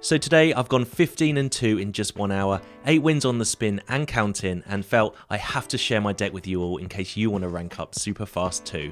So today I've gone 15-2 in just 1 hour, 8 wins on the spin and counting, and felt I have to share my deck with you all in case you want to rank up super fast too.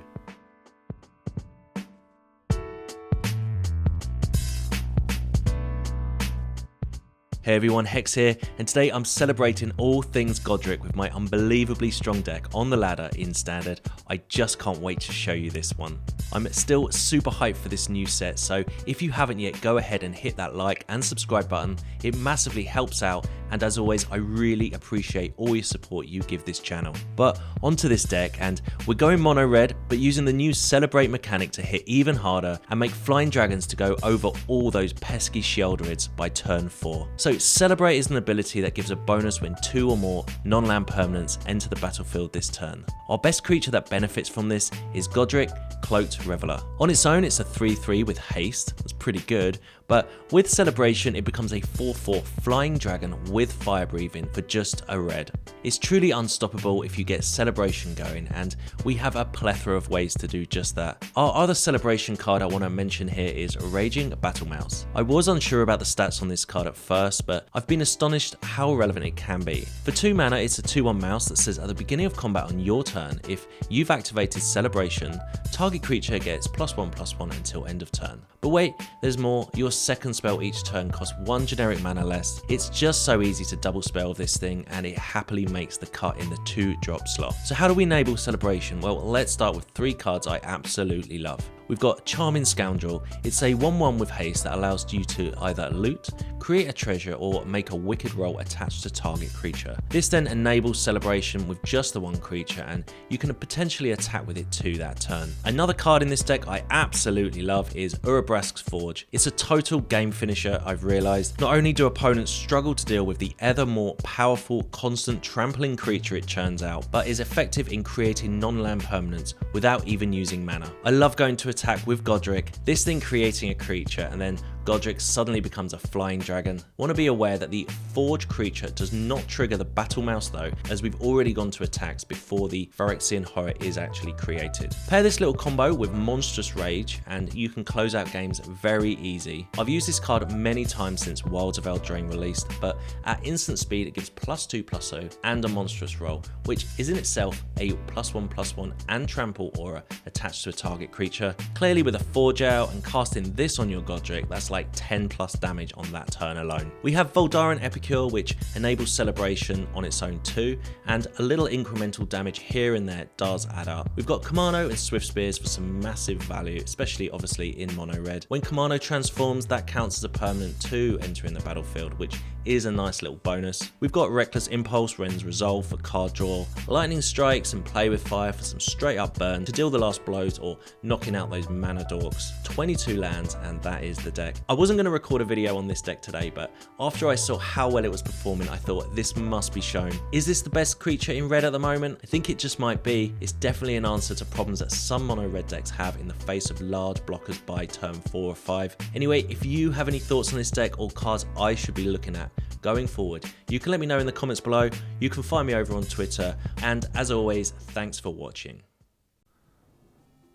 Hey everyone, Hex here, and today I'm celebrating all things Goddric with my unbelievably strong deck on the ladder in Standard. I just can't wait to show you this one. I'm still super hyped for this new set, so if you haven't yet, go ahead and hit that like and subscribe button. It massively helps out, and as always, I really appreciate all your support you give this channel. But onto this deck, and we're going mono red, but using the new Celebrate mechanic to hit even harder and make flying dragons to go over all those pesky Sheoldreds by turn 4. So Celebrate is an ability that gives a bonus when 2 or more non-land permanents enter the battlefield this turn. Our best creature that benefits from this is Goddric, Cloaked Reveler. On its own, it's a 3/3 with haste, that's pretty good, but with Celebration, it becomes a 4/4 flying dragon with fire breathing for just a red. It's truly unstoppable if you get Celebration going, and we have a plethora of ways to do just that. Our other Celebration card I want to mention here is Raging Battle Mouse. I was unsure about the stats on this card at first, but I've been astonished how relevant it can be. For 2 mana, it's a 2/1 mouse that says at the beginning of combat on your turn, if you've activated Celebration, target creature gets +1/+1 until end of turn. But wait, there's more. Your second spell each turn costs 1 generic mana less. It's just so easy to double spell this thing, and it happily makes the cut in the 2-drop slot. So how do we enable Celebration? Well, let's start with 3 cards I absolutely love. We've got Charming Scoundrel. It's a 1/1 with haste that allows you to either loot, create a treasure, or make a wicked roll attached to target creature. This then enables Celebration with just the 1 creature, and you can potentially attack with it too that turn. Another card in this deck I absolutely love is Urabrask's Forge. It's a total game finisher, I've realised. Not only do opponents struggle to deal with the ever more powerful, constant trampling creature it churns out, but is effective in creating non-land permanents without even using mana. I love going to attack with Goddric, this thing creating a creature, and then Goddric suddenly becomes a flying dragon. Want to be aware that the Forge creature does not trigger the Battle Mouse though, as we've already gone to attacks before the Phyrexian Horror is actually created. Pair this little combo with Monstrous Rage, and you can close out games very easy. I've used this card many times since Wilds of Eldraine released, but at instant speed it gives +2/+0 and a monstrous roll, which is in itself a +1/+1 and trample aura attached to a target creature. Clearly with a Forge out and casting this on your Goddric, that's like 10+ damage on that turn alone. We have Voldaren Epicure, which enables Celebration on its own too, and a little incremental damage here and there does add up. We've got Kumano and Swiftspears for some massive value, especially obviously in mono red. When Kumano transforms, that counts as a permanent 2 entering the battlefield, which is a nice little bonus. We've got Reckless Impulse, Ren's Resolve for card draw, Lightning Strikes and Play with Fire for some straight up burn to deal the last blows or knocking out those mana dorks. 22 lands, and that is the deck. I wasn't going to record a video on this deck today, but after I saw how well it was performing, I thought this must be shown. Is this the best creature in red at the moment? I think it just might be. It's definitely an answer to problems that some mono red decks have in the face of large blockers by turn 4 or 5. Anyway, if you have any thoughts on this deck or cards I should be looking at going forward, you can let me know in the comments below. You can find me over on Twitter, and as always, thanks for watching.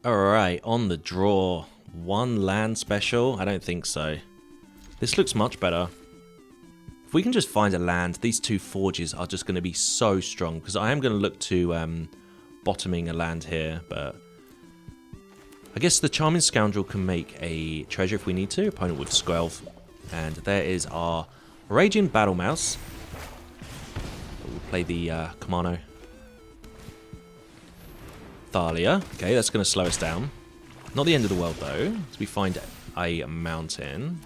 Alright, on the draw. 1 land special? I don't think so. This looks much better. If we can just find a land, these 2 forges are just going to be so strong, because I am going to look to bottoming a land here, but I guess the Charming Scoundrel can make a treasure if we need to. Opponent with Squelv. And there is our Raging Battle Mouse. We'll play the Kumano. Thalia. Okay, that's going to slow us down. Not the end of the world though, as we find a mountain.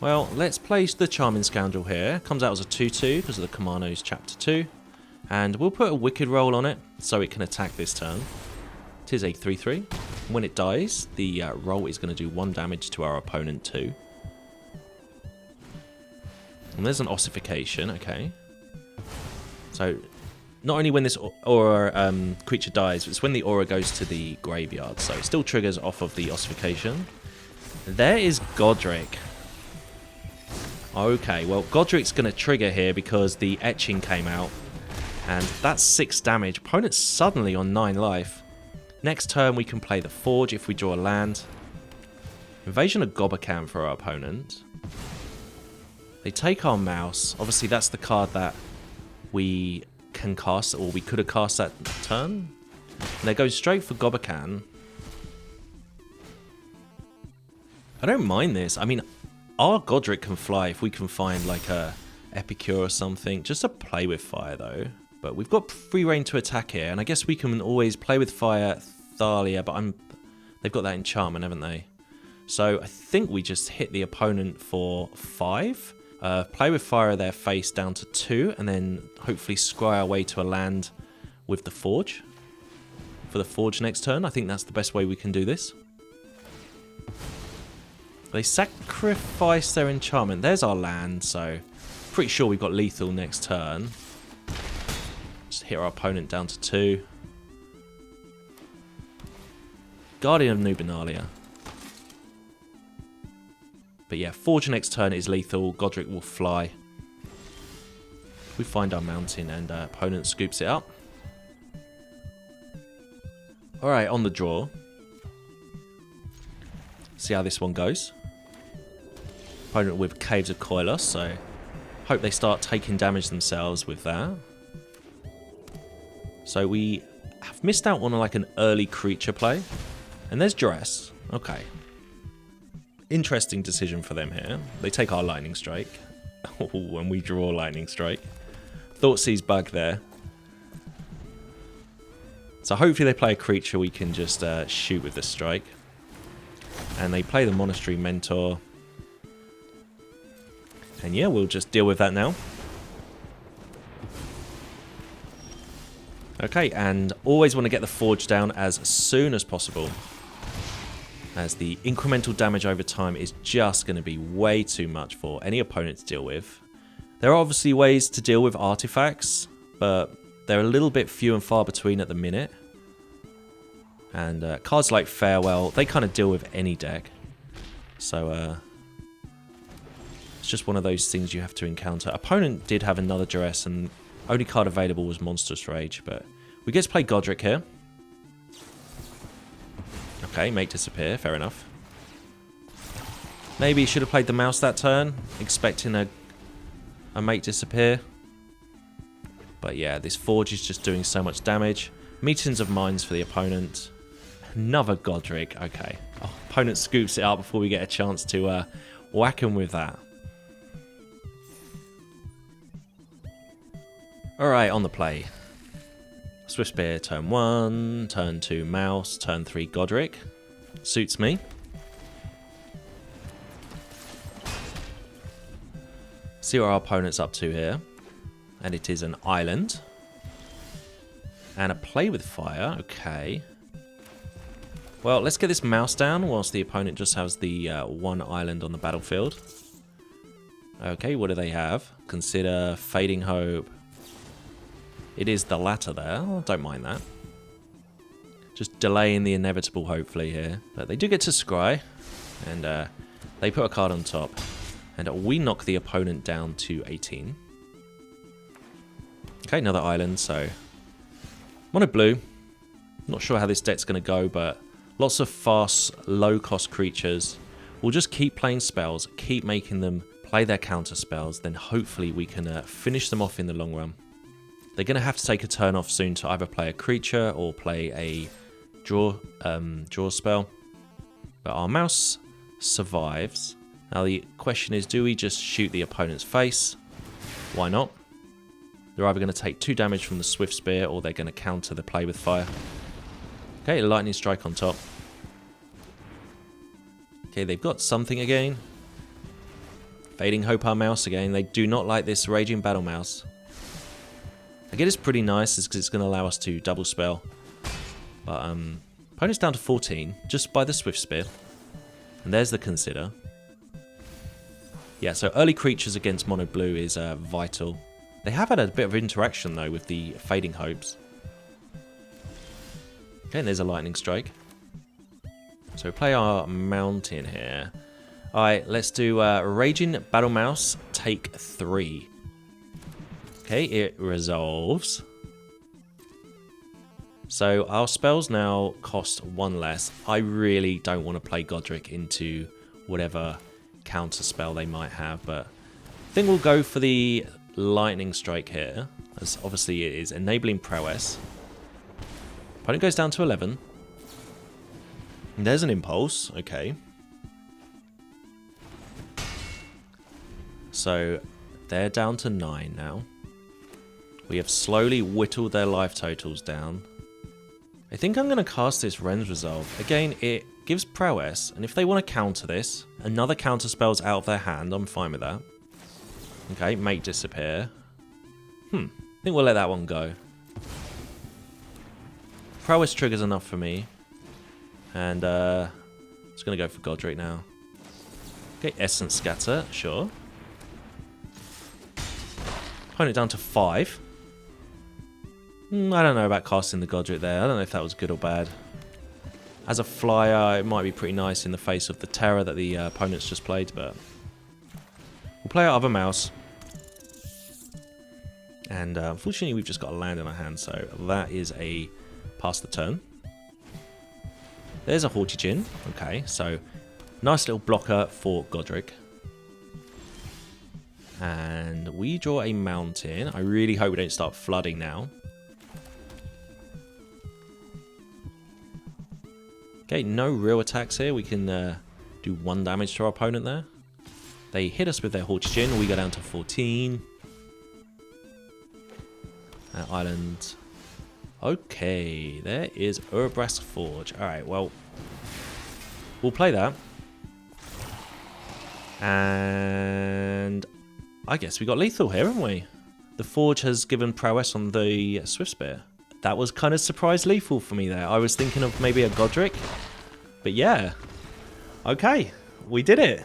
Well, let's place the Charming Scoundrel here. Comes out as a 2/2 because of the Kumano's Chapter 2. And we'll put a Wicked Roll on it so it can attack this turn. It is a 3/3. When it dies, the roll is going to do 1 damage to our opponent too. And there's an ossification, okay. So, not only when this aura creature dies, it's when the aura goes to the graveyard. So it still triggers off of the ossification. There is Goddric. Okay, well, Goddric's going to trigger here because the etching came out. And that's 6 damage. Opponent's suddenly on 9 life. Next turn, we can play the Forge if we draw a land. Invasion of Gobbakam for our opponent. They take our mouse. Obviously, that's the card that we can cast, or we could have cast that turn. And they go straight for Gobbakhan. I don't mind this. I mean, our Goddric can fly if we can find like a Epicure or something. Just to play with fire though. But we've got free reign to attack here, and I guess we can always play with fire Thalia, but they've got that enchantment, haven't they? So I think we just hit the opponent for 5. Play with fire their face down to 2, and then hopefully scry our way to a land with the Forge. For the Forge next turn, I think that's the best way we can do this. They sacrifice their enchantment. There's our land, so pretty sure we've got lethal next turn. Just hit our opponent down to 2. Guardian of Nubenalia. But yeah, Forge next turn is lethal. Goddric will fly. We find our mountain and opponent scoops it up. Alright, on the draw. See how this one goes. Opponent with Caves of Koilos, so hope they start taking damage themselves with that. So we have missed out on like an early creature play. And there's Duress. Okay. Interesting decision for them here. They take our Lightning Strike. Oh, and we draw Lightning Strike. Thoughtseize Bug there. So hopefully they play a creature we can just shoot with the strike. And they play the Monastery Mentor. And yeah, we'll just deal with that now. Okay, and always want to get the Forge down as soon as possible, as the incremental damage over time is just going to be way too much for any opponent to deal with. There are obviously ways to deal with artifacts, but they're a little bit few and far between at the minute. And cards like Farewell, they kind of deal with any deck. So it's just one of those things you have to encounter. Opponent did have another Duress, and only card available was Monstrous Rage, but we get to play Goddric here. Okay, make disappear, fair enough. Maybe should have played the mouse that turn, expecting a make disappear. But yeah, this Forge is just doing so much damage. Meetings of Minds for the opponent. Another Goddric, okay. Oh, opponent scoops it up before we get a chance to whack him with that. Alright, on the play. Swiftspear turn 1, turn 2 Mouse, turn 3 Goddric. Suits me. See what our opponent's up to here. And it is an island. And a play with fire, okay. Well, let's get this mouse down whilst the opponent just has the one island on the battlefield. Okay, what do they have? Consider Fading Hope. It is the latter there. Oh, don't mind that. Just delaying the inevitable, hopefully, here. But they do get to scry. And they put a card on top. And we knock the opponent down to 18. Okay, another island, so... Mono blue. Not sure how this deck's going to go, but lots of fast, low-cost creatures. We'll just keep playing spells, keep making them play their counter spells, then hopefully we can finish them off in the long run. They're going to have to take a turn off soon to either play a creature or play a draw spell. But our mouse survives. Now the question is, do we just shoot the opponent's face? Why not? They're either going to take 2 damage from the Swiftspear, or they're going to counter the play with fire. Okay, Lightning Strike on top. Okay, they've got something again. Fading Hope our mouse again. They do not like this Raging Battle Mouse. Again, it's pretty nice because it's going to allow us to double spell. But opponent's down to 14 just by the Swiftspear. And there's the Consider. Yeah, so early creatures against Mono Blue is vital. They have had a bit of interaction though with the Fading Hopes. Okay, and there's a Lightning Strike. So we play our Mountain here. Alright, let's do Raging Battle Mouse, take 3. Okay, it resolves. So our spells now cost 1 less. I really don't want to play Goddric into whatever counter spell they might have, but I think we'll go for the Lightning Strike here, as obviously it is enabling prowess. Opponent goes down to 11. And there's an Impulse, okay. So they're down to 9 now. We have slowly whittled their life totals down. I think I'm going to cast this Ren's Resolve. Again, it gives prowess, and if they want to counter this, another counter spell's out of their hand, I'm fine with that. Okay, make disappear. I think we'll let that one go. Prowess triggers enough for me. And just going to go for Goddric now. Okay, Essence Scatter, sure. Opponent down to 5. I don't know about casting the Goddric there. I don't know if that was good or bad. As a flyer, it might be pretty nice in the face of the terror that the opponent's just played, but we'll play our other mouse. And unfortunately, we've just got a land in our hand, so that is a pass the turn. There's a Haughty Djinn. Okay, so nice little blocker for Goddric. And we draw a mountain. I really hope we don't start flooding now. Okay, no real attacks here. We can do 1 damage to our opponent there. They hit us with their Haughty Djinn. We go down to 14. Island. Okay, there is Urabrask Forge. Alright, well, we'll play that. And I guess we got lethal here, haven't we? The Forge has given prowess on the Swiftspear. That was kind of surprise lethal for me there. I was thinking of maybe a Goddric. But yeah. Okay, we did it.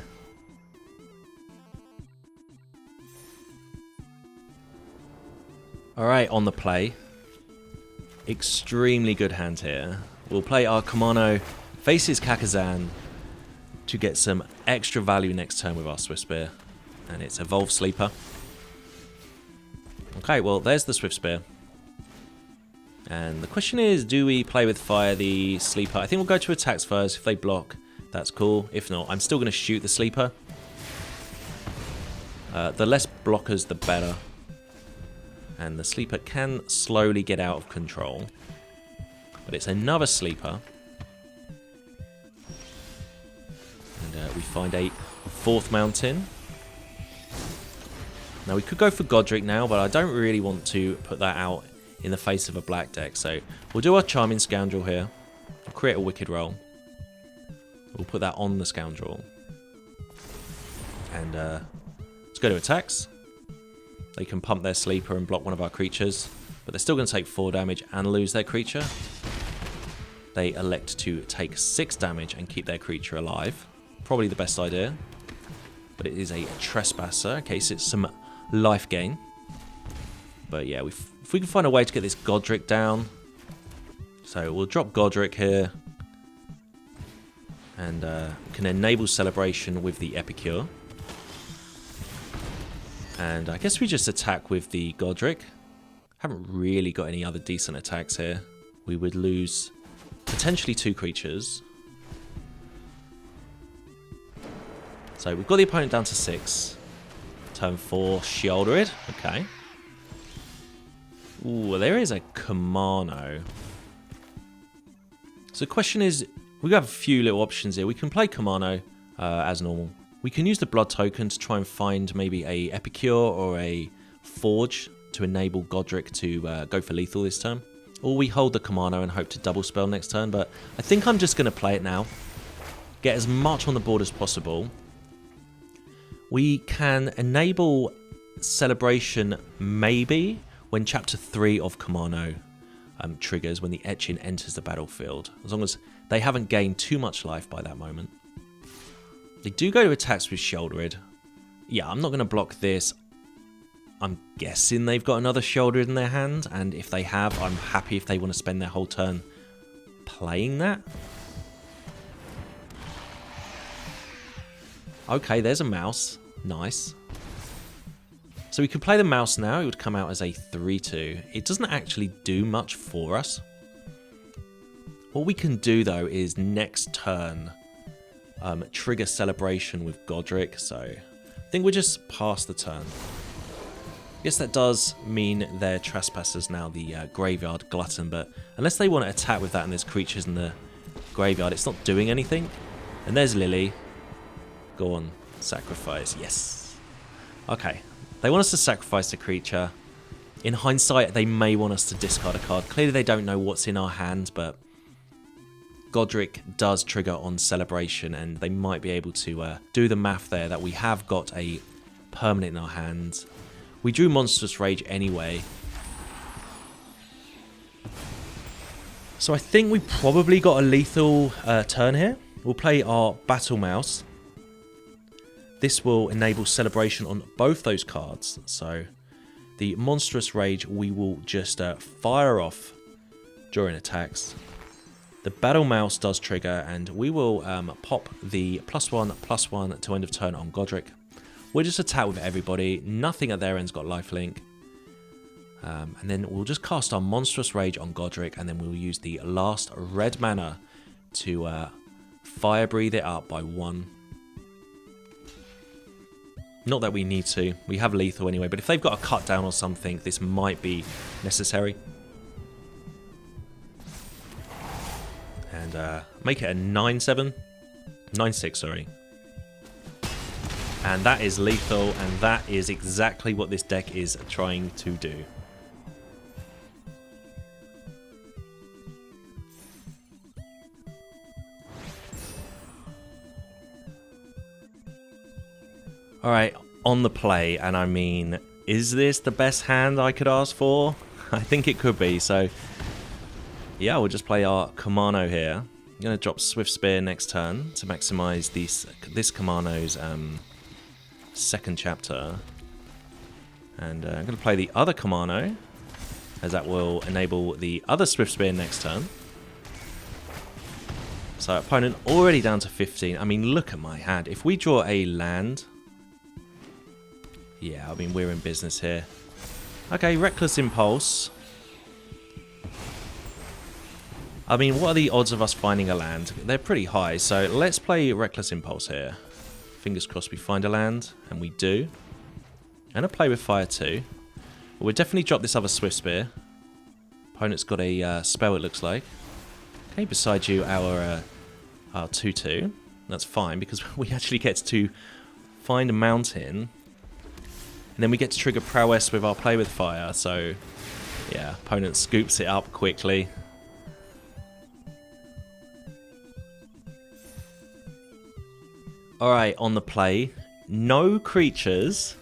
Alright, on the play. Extremely good hand here. We'll play our Kumano, faces Kakkazan to get some extra value next turn with our Swiftspear. And it's Evolve Sleeper. Okay, well, there's the Swiftspear. And the question is, do we play with fire the Sleeper? I think we'll go to attacks first. If they block, that's cool. If not, I'm still going to shoot the Sleeper. The less blockers, the better. And the Sleeper can slowly get out of control. But it's another Sleeper. And we find a 4th mountain. Now we could go for Goddric now, but I don't really want to put that out in the face of a black deck. So we'll do our Charming Scoundrel here. We'll create a Wicked Roll. We'll put that on the Scoundrel. And let's go to attacks. They can pump their Sleeper and block one of our creatures, but they're still going to take 4 damage and lose their creature. They elect to take 6 damage and keep their creature alive. Probably the best idea. But it is a Trespasser, in case it's some life gain. But yeah, if we can find a way to get this Goddric down. So we'll drop Goddric here. And can enable Celebration with the Epicure. And I guess we just attack with the Goddric. Haven't really got any other decent attacks here. We would lose potentially 2 creatures. So we've got the opponent down to 6. Turn 4, Sheoldred. Okay. Ooh, there is a Kumano. So the question is, we have a few little options here. We can play Kumano as normal. We can use the blood token to try and find maybe a Epicure or a Forge to enable Goddric to go for lethal this turn. Or we hold the Kumano and hope to double spell next turn, but I think I'm just going to play it now. Get as much on the board as possible. We can enable Celebration maybe when Chapter 3 of Kumano triggers, when the Etching enters the battlefield. As long as they haven't gained too much life by that moment. They do go to attacks with Sheoldred. Yeah, I'm not going to block this. I'm guessing they've got another Sheoldred in their hand, and if they have, I'm happy if they want to spend their whole turn playing that. Okay, there's a mouse. Nice. So we could play the mouse now. It would come out as a 3-2. It doesn't actually do much for us. What we can do, though, is next turn trigger Celebration with Goddric. So I think we're just past the turn. Guess that does mean they're trespassers now, the graveyard glutton, but unless they want to attack with that and there's creatures in the graveyard, it's not doing anything. And there's Lily. Go on, sacrifice. Yes. Okay. They want us to sacrifice the creature. In hindsight, they may want us to discard a card. Clearly they don't know what's in our hand, but Goddric does trigger on celebration, and they might be able to do the math there that we have got a permanent in our hands. We drew Monstrous Rage anyway. So I think we probably got a lethal turn here. We'll play our Battle Mouse. This will enable celebration on both those cards. So the Monstrous Rage we will just fire off during attacks. The Battle Mouse does trigger, and we will pop the +1/+1 to end of turn on Goddric. We'll just attack with everybody. Nothing at their end's got lifelink. And then we'll just cast our Monstrous Rage on Goddric, and then we'll use the last red mana to fire breathe it up by 1. Not that we need to. We have lethal anyway, but if they've got a cut down or something, this might be necessary. And make it a 9/7. 9/6, sorry. And that is lethal, and that is exactly what this deck is trying to do. Alright, on the play, and I mean, is this the best hand I could ask for? I think it could be, so yeah, we'll just play our Kumano here. I'm going to drop Swiftspear next turn to maximize this Kumano's second chapter. And I'm going to play the other Kumano, as that will enable the other Swiftspear next turn. So opponent already down to 15. I mean, look at my hand. If we draw a land... yeah, I mean, we're in business here. Okay, Reckless Impulse. I mean, what are the odds of us finding a land? They're pretty high, so let's play Reckless Impulse here. Fingers crossed we find a land, and we do. And a play with fire too. But we'll definitely drop this other Swiftspear. Opponent's got a spell, it looks like. Okay, beside you, our 2/2. That's fine, because we actually get to find a mountain. And then we get to trigger Prowess with our play with fire, so yeah, opponent scoops it up quickly. Alright, on the play, no creatures,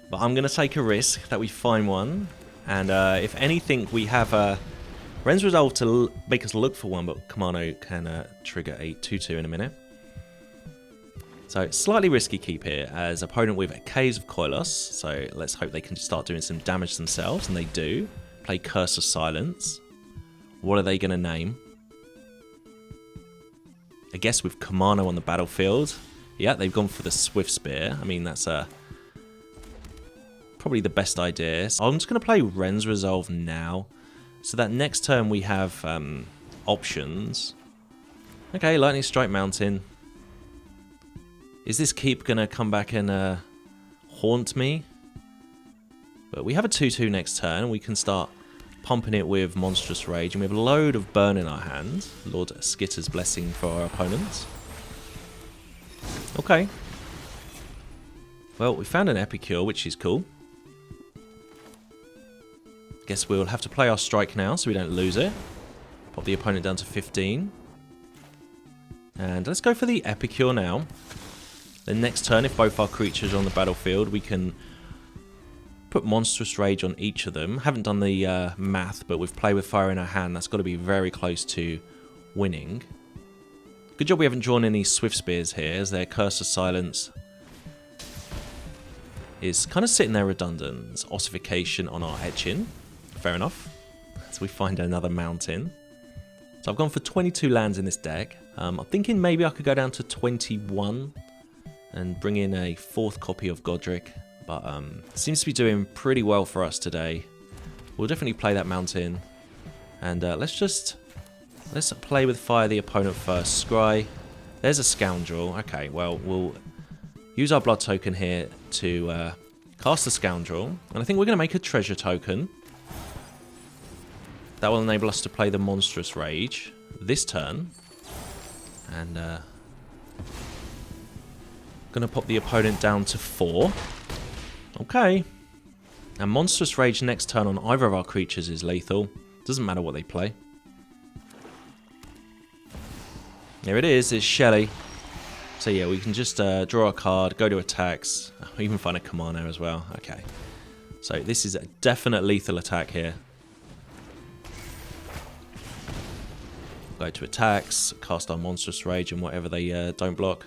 but I'm going to take a risk that we find one, and if anything, we have Ren's Resolve to make us look for one, but Kumano can trigger a 2/2 in a minute. So, slightly risky keep here, as opponent with a Caves of Koilos, so let's hope they can start doing some damage themselves, and they do. Play Curse of Silence. What are they going to name? I guess with Kumano on the battlefield. Yeah, they've gone for the Swiftspear. I mean, that's probably the best idea. So I'm just going to play Ren's Resolve now, so that next turn we have options. Okay, Lightning Strike Mountain. Is this keep going to come back and haunt me? But we have a 2/2 next turn. We can start pumping it with Monstrous Rage. And we have a load of burn in our hand. Lord Skitter's Blessing for our opponents. Okay. Well, we found an Epicure, which is cool. Guess we'll have to play our strike now so we don't lose it. Pop the opponent down to 15. And let's go for the Epicure now. Then next turn, if both our creatures are on the battlefield, we can put Monstrous Rage on each of them. Haven't done the math, but with play with fire in our hand, that's got to be very close to winning. Good job we haven't drawn any Swiftspears here, as their Curse of Silence is kind of sitting there redundant. It's Ossification on our Etchin. Fair enough. So we find another mountain. So I've gone for 22 lands in this deck. I'm thinking maybe I could go down to 21 and bring in a 4th copy of Goddric. But seems to be doing pretty well for us today. We'll definitely play that mountain. And let's play with fire the opponent first. Scry. There's a Scoundrel. Okay, well, we'll use our blood token here to cast the Scoundrel. And I think we're going to make a treasure token. That will enable us to play the Monstrous Rage this turn. And going to pop the opponent down to 4. Okay. And Monstrous Rage next turn on either of our creatures is lethal. Doesn't matter what they play. There it is, it's Shelly. So yeah, we can just draw a card, go to attacks, even find a Kumano as well. Okay. So this is a definite lethal attack here. Go to attacks, cast our Monstrous Rage and whatever they don't block.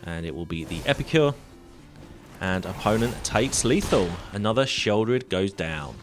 And it will be the Epicure. And opponent takes lethal. Another Sheoldred goes down.